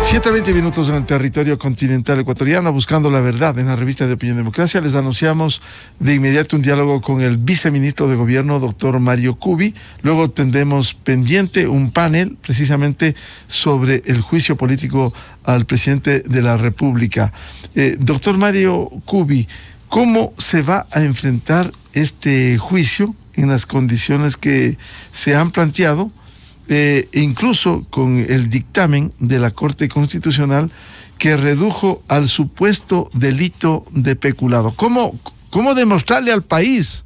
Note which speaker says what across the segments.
Speaker 1: 7:20 en el territorio continental ecuatoriano, buscando la verdad en la revista de Opinión Democracia. Les anunciamos de inmediato un diálogo con el viceministro de Gobierno, doctor Mario Kubi. Luego tendremos pendiente un panel precisamente sobre el juicio político al presidente de la República. Doctor Mario Kubi, ¿cómo se va a enfrentar este juicio en las condiciones que se han planteado? Incluso con el dictamen de la Corte Constitucional que redujo al supuesto delito de peculado. ¿Cómo demostrarle al país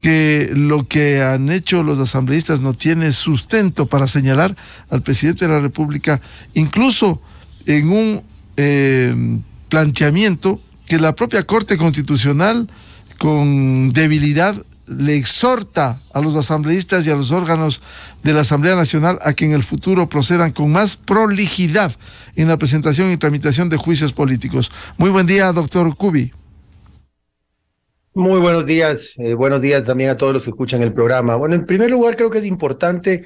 Speaker 1: que lo que han hecho los asambleístas no tiene sustento para señalar al presidente de la República, incluso en un planteamiento que la propia Corte Constitucional, con debilidad, le exhorta a los asambleístas y a los órganos de la Asamblea Nacional a que en el futuro procedan con más prolijidad en la presentación y tramitación de juicios políticos? Muy buen día, doctor Kubi.
Speaker 2: Muy buenos días también a todos los que escuchan el programa. Bueno, en primer lugar, creo que es importante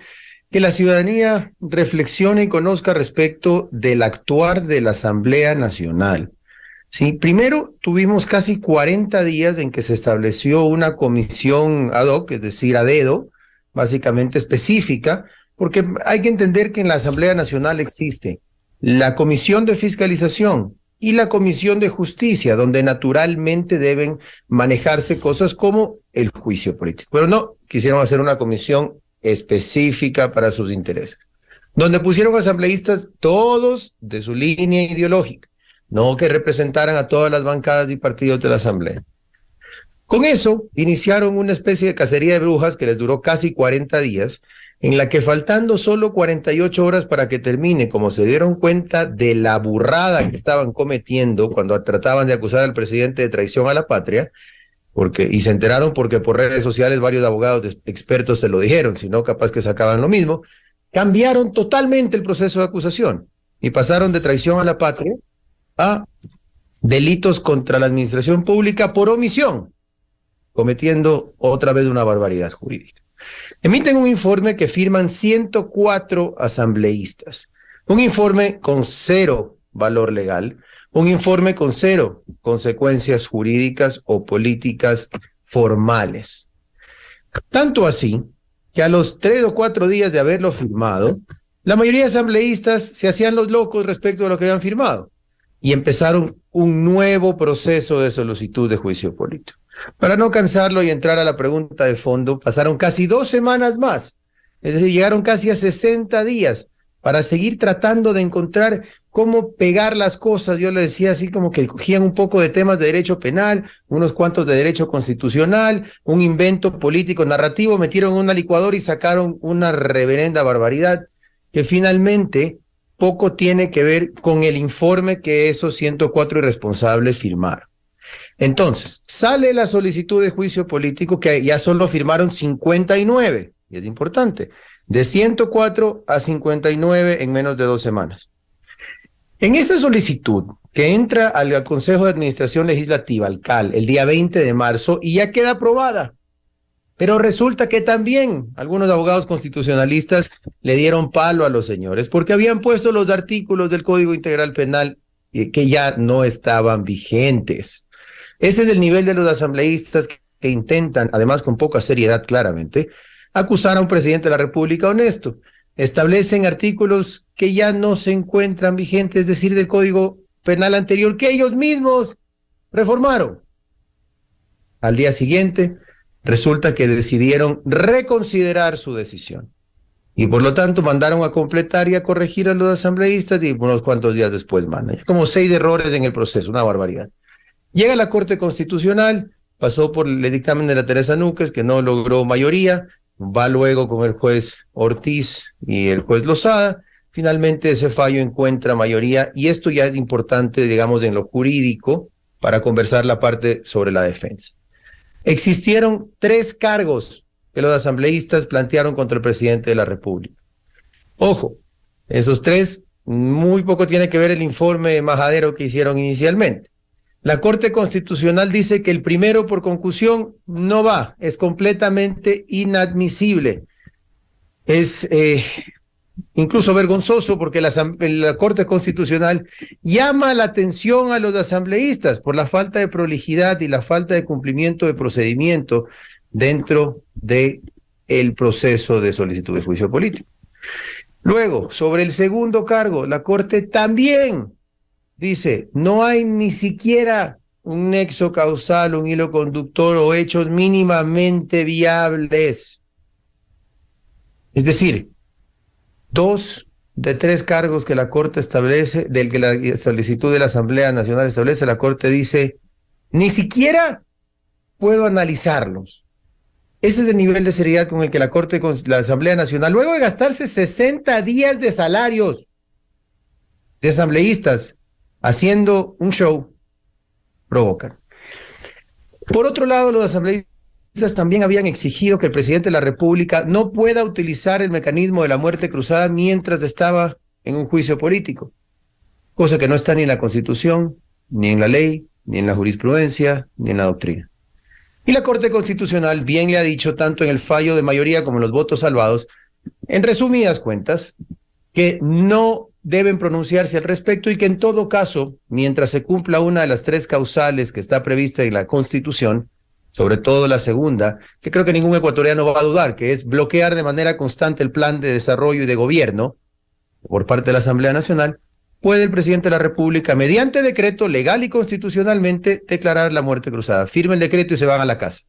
Speaker 2: que la ciudadanía reflexione y conozca respecto del actuar de la Asamblea Nacional. Sí, primero tuvimos casi 40 días en que se estableció una comisión ad hoc, es decir, a dedo, básicamente específica, porque hay que entender que en la Asamblea Nacional existe la Comisión de Fiscalización y la Comisión de Justicia, donde naturalmente deben manejarse cosas como el juicio político. Pero no, quisieron hacer una comisión específica para sus intereses, donde pusieron asambleístas todos de su línea ideológica, no que representaran a todas las bancadas y partidos de la Asamblea. Con eso, iniciaron una especie de cacería de brujas que les duró casi 40 días, en la que faltando solo 48 horas para que termine, como se dieron cuenta de la burrada que estaban cometiendo cuando trataban de acusar al presidente de traición a la patria, y se enteraron porque por redes sociales varios abogados expertos se lo dijeron, si no capaz que sacaban lo mismo, cambiaron totalmente el proceso de acusación y pasaron de traición a la patria a delitos contra la administración pública por omisión, cometiendo otra vez una barbaridad jurídica. Emiten un informe que firman 104 asambleístas, un informe con cero valor legal, un informe con cero consecuencias jurídicas o políticas formales. Tanto así que a los 3 o 4 días de haberlo firmado, la mayoría de asambleístas se hacían los locos respecto a lo que habían firmado y empezaron un nuevo proceso de solicitud de juicio político. Para no cansarlo y entrar a la pregunta de fondo, pasaron casi 2 semanas más, es decir, llegaron casi a 60 días para seguir tratando de encontrar cómo pegar las cosas. Yo le decía así como que cogían un poco de temas de derecho penal, unos cuantos de derecho constitucional, un invento político narrativo, metieron en una licuadora y sacaron una reverenda barbaridad que finalmente poco tiene que ver con el informe que esos 104 irresponsables firmaron. Entonces, sale la solicitud de juicio político que ya solo firmaron 59, y es importante, de 104 a 59 en menos de 2 semanas. En esta solicitud, que entra al Consejo de Administración Legislativa, al CAL, el día 20 de marzo, y ya queda aprobada. Pero resulta que también algunos abogados constitucionalistas le dieron palo a los señores porque habían puesto los artículos del Código Integral Penal que ya no estaban vigentes. Ese es el nivel de los asambleístas que intentan, además con poca seriedad claramente, acusar a un presidente de la República honesto. Establecen artículos que ya no se encuentran vigentes, es decir, del Código Penal anterior que ellos mismos reformaron. Al día siguiente, resulta que decidieron reconsiderar su decisión y por lo tanto mandaron a completar y a corregir a los asambleístas y unos cuantos días después mandan. Como 6 errores en el proceso, una barbaridad. Llega a la Corte Constitucional, pasó por el dictamen de la Teresa Núquez, que no logró mayoría, va luego con el juez Ortiz y el juez Lozada, finalmente ese fallo encuentra mayoría y esto ya es importante, digamos, en lo jurídico para conversar la parte sobre la defensa. Existieron 3 cargos que los asambleístas plantearon contra el presidente de la República. Ojo, esos 3, muy poco tiene que ver el informe majadero que hicieron inicialmente. La Corte Constitucional dice que el primero por concusión no va, es completamente inadmisible. Es incluso vergonzoso, porque la Corte Constitucional llama la atención a los asambleístas por la falta de prolijidad y la falta de cumplimiento de procedimiento dentro de el proceso de solicitud de juicio político. Luego, sobre el segundo cargo, la Corte también dice, no hay ni siquiera un nexo causal, un hilo conductor o hechos mínimamente viables. Es decir, 2 de 3 cargos que la Corte establece, del que la solicitud de la Asamblea Nacional establece, la Corte dice, ni siquiera puedo analizarlos. Ese es el nivel de seriedad con el que la Asamblea Nacional, luego de gastarse 60 días de salarios de asambleístas haciendo un show, provocan. Por otro lado, los asambleístas también habían exigido que el presidente de la República no pueda utilizar el mecanismo de la muerte cruzada mientras estaba en un juicio político, cosa que no está ni en la Constitución, ni en la ley, ni en la jurisprudencia, ni en la doctrina. Y la Corte Constitucional bien le ha dicho, tanto en el fallo de mayoría como en los votos salvados, en resumidas cuentas, que no deben pronunciarse al respecto y que en todo caso, mientras se cumpla una de las 3 causales que está prevista en la Constitución, sobre todo la segunda, que creo que ningún ecuatoriano va a dudar, que es bloquear de manera constante el plan de desarrollo y de gobierno por parte de la Asamblea Nacional, puede el presidente de la República, mediante decreto legal y constitucionalmente, declarar la muerte cruzada. Firma el decreto y se van a la casa.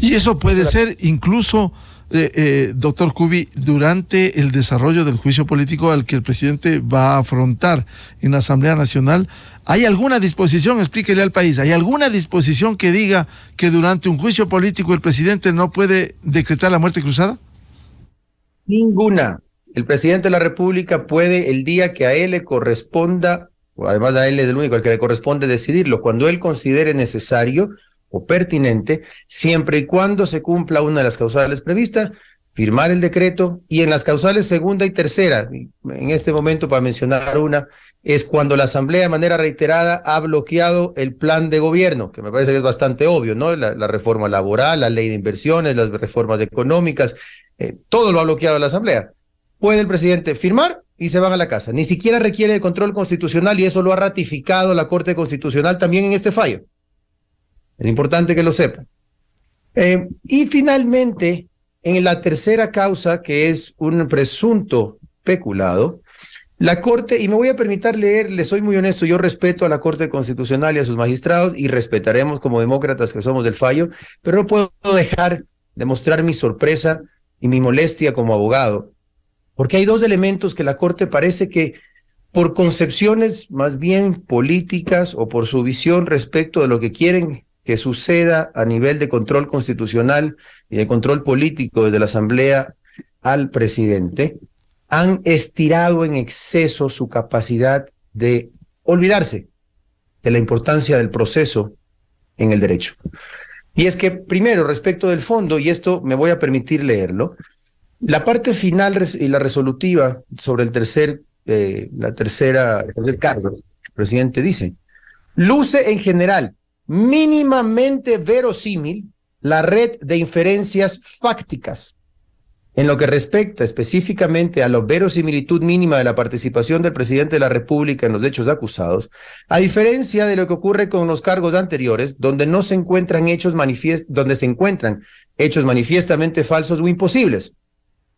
Speaker 1: Y eso puede ser incluso, doctor Kubi, durante el desarrollo del juicio político al que el presidente va a afrontar en la Asamblea Nacional. ¿Hay alguna disposición, explíquele al país, hay alguna disposición que diga que durante un juicio político el presidente no puede decretar la muerte cruzada?
Speaker 2: Ninguna. El presidente de la República puede, el día que a él le corresponda, o además a él es el único al que le corresponde decidirlo, cuando él considere necesario o pertinente, siempre y cuando se cumpla una de las causales previstas, firmar el decreto, y en las causales segunda y tercera, en este momento para mencionar una, es cuando la Asamblea de manera reiterada ha bloqueado el plan de gobierno, que me parece que es bastante obvio, ¿no? La reforma laboral, la ley de inversiones, las reformas económicas, todo lo ha bloqueado la Asamblea. Puede el presidente firmar y se van a la casa. Ni siquiera requiere de control constitucional, y eso lo ha ratificado la Corte Constitucional también en este fallo. Es importante que lo sepan. Y finalmente, en la tercera causa, que es un presunto peculado, la Corte, y me voy a permitir leer, le soy muy honesto, yo respeto a la Corte Constitucional y a sus magistrados, y respetaremos como demócratas que somos del fallo, pero no puedo dejar de mostrar mi sorpresa y mi molestia como abogado, porque hay 2 elementos que la Corte parece que, por concepciones más bien políticas o por su visión respecto de lo que quieren que suceda a nivel de control constitucional y de control político desde la Asamblea al presidente, han estirado en exceso su capacidad de olvidarse de la importancia del proceso en el derecho. Y es que, primero, respecto del fondo, y esto me voy a permitir leerlo, la parte final y la resolutiva sobre el tercer cargo, el presidente dice, luce en general mínimamente verosímil la red de inferencias fácticas en lo que respecta específicamente a la verosimilitud mínima de la participación del presidente de la República en los hechos acusados, a diferencia de lo que ocurre con los cargos anteriores, donde no se encuentran donde se encuentran hechos manifiestamente falsos o imposibles.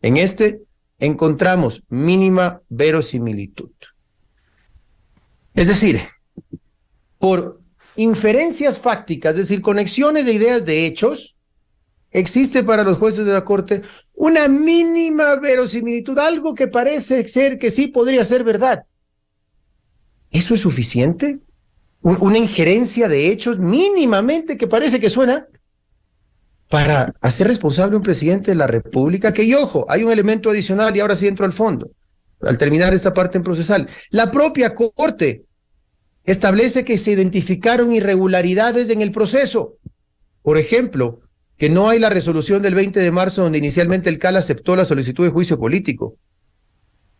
Speaker 2: En este encontramos mínima verosimilitud. Es decir, por inferencias fácticas, es decir, conexiones de ideas de hechos, existe para los jueces de la Corte una mínima verosimilitud, algo que parece ser que sí podría ser verdad. ¿Eso es suficiente? ¿Una injerencia de hechos mínimamente que parece que suena para hacer responsable a un presidente de la República? Que, y ojo, hay un elemento adicional, y ahora sí entro al fondo, al terminar esta parte en procesal. La propia Corte establece que se identificaron irregularidades en el proceso. Por ejemplo, que no hay la resolución del 20 de marzo donde inicialmente el CAL aceptó la solicitud de juicio político.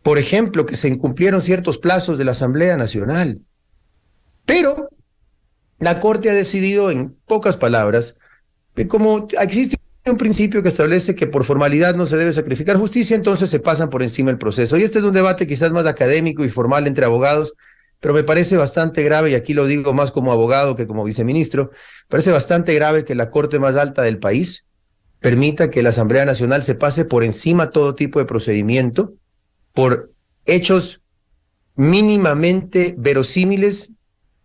Speaker 2: Por ejemplo, que se incumplieron ciertos plazos de la Asamblea Nacional. Pero la Corte ha decidido, en pocas palabras, que como existe un principio que establece que por formalidad no se debe sacrificar justicia, entonces se pasan por encima el proceso. Y este es un debate quizás más académico y formal entre abogados, pero me parece bastante grave, y aquí lo digo más como abogado que como viceministro, parece bastante grave que la Corte más alta del país permita que la Asamblea Nacional se pase por encima todo tipo de procedimiento por hechos mínimamente verosímiles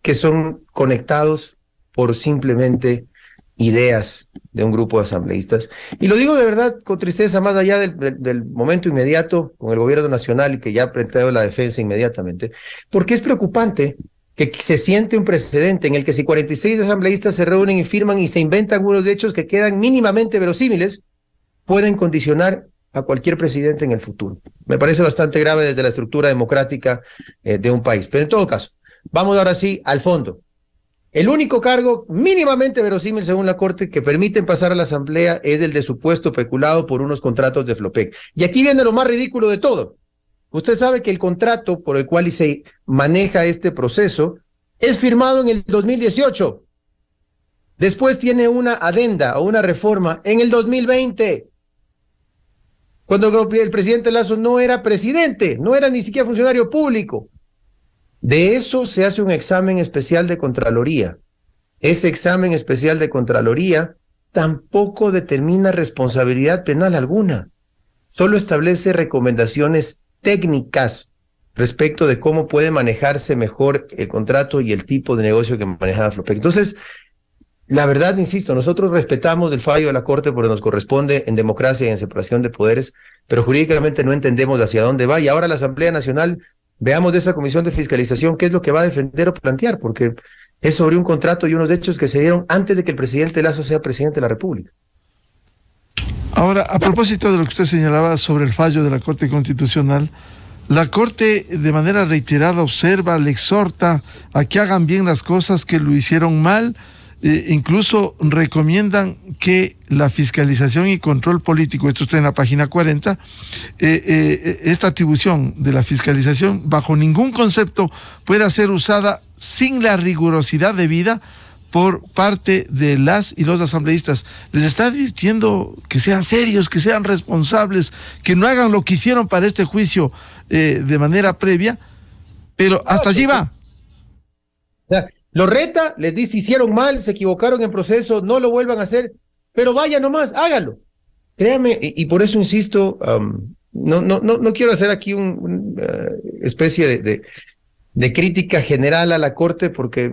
Speaker 2: que son conectados por simplemente ideas de un grupo de asambleístas. Y lo digo de verdad con tristeza, más allá del momento inmediato con el gobierno nacional, y que ya ha planteado la defensa inmediatamente, porque es preocupante que se siente un precedente en el que si 46 asambleístas se reúnen y firman y se inventan unos hechos que quedan mínimamente verosímiles, pueden condicionar a cualquier presidente en el futuro. Me parece bastante grave desde la estructura democrática de un país. Pero en todo caso, vamos ahora sí al fondo. El único cargo mínimamente verosímil según la Corte que permiten pasar a la Asamblea es el de supuesto peculado por unos contratos de Flopec. Y aquí viene lo más ridículo de todo. Usted sabe que el contrato por el cual se maneja este proceso es firmado en el 2018. Después tiene una adenda o una reforma en el 2020. Cuando el presidente Lasso no era presidente, no era ni siquiera funcionario público. De eso se hace un examen especial de Contraloría. Ese examen especial de Contraloría tampoco determina responsabilidad penal alguna. Solo establece recomendaciones técnicas respecto de cómo puede manejarse mejor el contrato y el tipo de negocio que manejaba Flopec. Entonces, la verdad, insisto, nosotros respetamos el fallo de la Corte porque nos corresponde en democracia y en separación de poderes, pero jurídicamente no entendemos hacia dónde va. Y ahora la Asamblea Nacional, veamos de esa comisión de fiscalización qué es lo que va a defender o plantear, porque es sobre un contrato y unos hechos que se dieron antes de que el presidente Lasso sea presidente de la República.
Speaker 1: Ahora, a propósito de lo que usted señalaba sobre el fallo de la Corte Constitucional, la Corte de manera reiterada observa, le exhorta a que hagan bien las cosas, que lo hicieron mal, incluso recomiendan que la fiscalización y control político, esto está en la página 40, esta atribución de la fiscalización bajo ningún concepto pueda ser usada sin la rigurosidad debida por parte de las y los asambleístas. Les está advirtiendo que sean serios, que sean responsables, que no hagan lo que hicieron para este juicio de manera previa, pero hasta allí va.
Speaker 2: Lo reta, les dice, hicieron mal, se equivocaron en proceso, no lo vuelvan a hacer, pero vaya nomás, háganlo. Créame, y por eso insisto, no quiero hacer aquí una especie de crítica general a la Corte, porque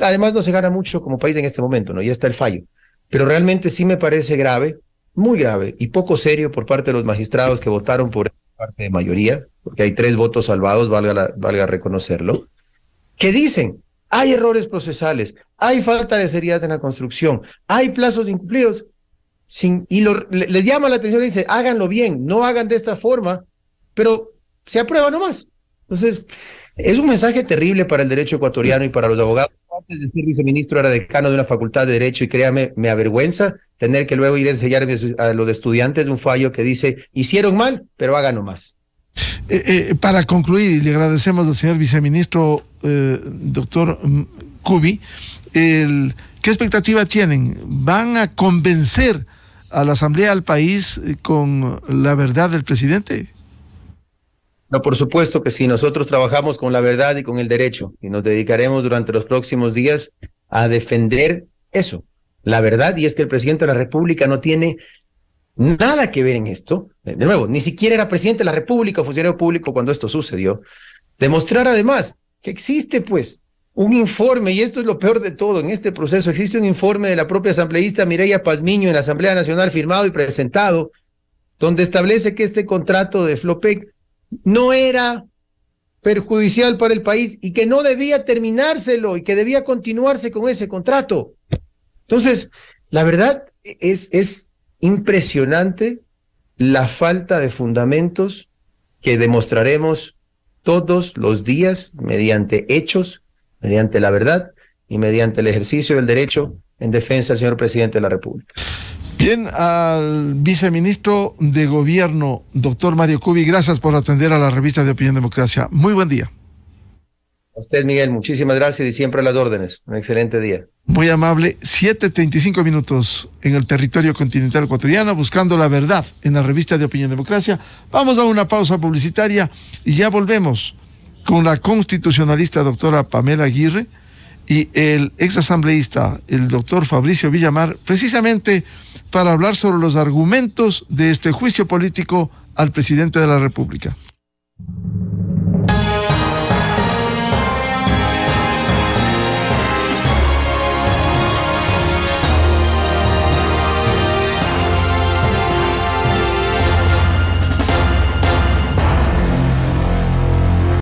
Speaker 2: además no se gana mucho como país en este momento, ¿no? Ya está el fallo. Pero realmente sí me parece grave, muy grave, y poco serio por parte de los magistrados que votaron por parte de mayoría, porque hay 3 votos salvados, valga reconocerlo, que dicen: hay errores procesales, hay falta de seriedad en la construcción, hay plazos incumplidos, les llama la atención y dice: háganlo bien, no hagan de esta forma, pero se aprueba nomás. Entonces, es un mensaje terrible para el derecho ecuatoriano y para los abogados. Antes de ser viceministro era decano de una facultad de Derecho, y créame, me avergüenza tener que luego ir a enseñar a los estudiantes un fallo que dice: hicieron mal, pero hagan nomás.
Speaker 1: Para concluir, le agradecemos al señor viceministro, doctor Kubi, ¿qué expectativa tienen? ¿Van a convencer a la Asamblea, al país, con la verdad del presidente?
Speaker 2: No, por supuesto que sí. Nosotros trabajamos con la verdad y con el derecho, y nos dedicaremos durante los próximos días a defender eso, la verdad, y es que el presidente de la República no tiene nada que ver en esto. De nuevo, ni siquiera era presidente de la República o funcionario público cuando esto sucedió. Demostrar además que existe pues un informe, y esto es lo peor de todo en este proceso, existe un informe de la propia asambleísta Mireya Pazmiño en la Asamblea Nacional, firmado y presentado, donde establece que este contrato de Flopec no era perjudicial para el país y que no debía terminárselo y que debía continuarse con ese contrato. Entonces, la verdad es impresionante la falta de fundamentos que demostraremos todos los días mediante hechos, mediante la verdad y mediante el ejercicio del derecho en defensa del señor presidente de la República.
Speaker 1: Bien, al viceministro de Gobierno, doctor Mario Kubi, gracias por atender a la revista de Opinión Democracia. Muy buen día.
Speaker 2: A usted, Miguel, muchísimas gracias y siempre a las órdenes. Un excelente día.
Speaker 1: Muy amable. 7:35 minutos en el territorio continental ecuatoriano, buscando la verdad en la revista de Opinión Democracia. Vamos a una pausa publicitaria y ya volvemos con la constitucionalista doctora Pamela Aguirre y el exasambleísta, el doctor Fabricio Villamar, precisamente para hablar sobre los argumentos de este juicio político al presidente de la República.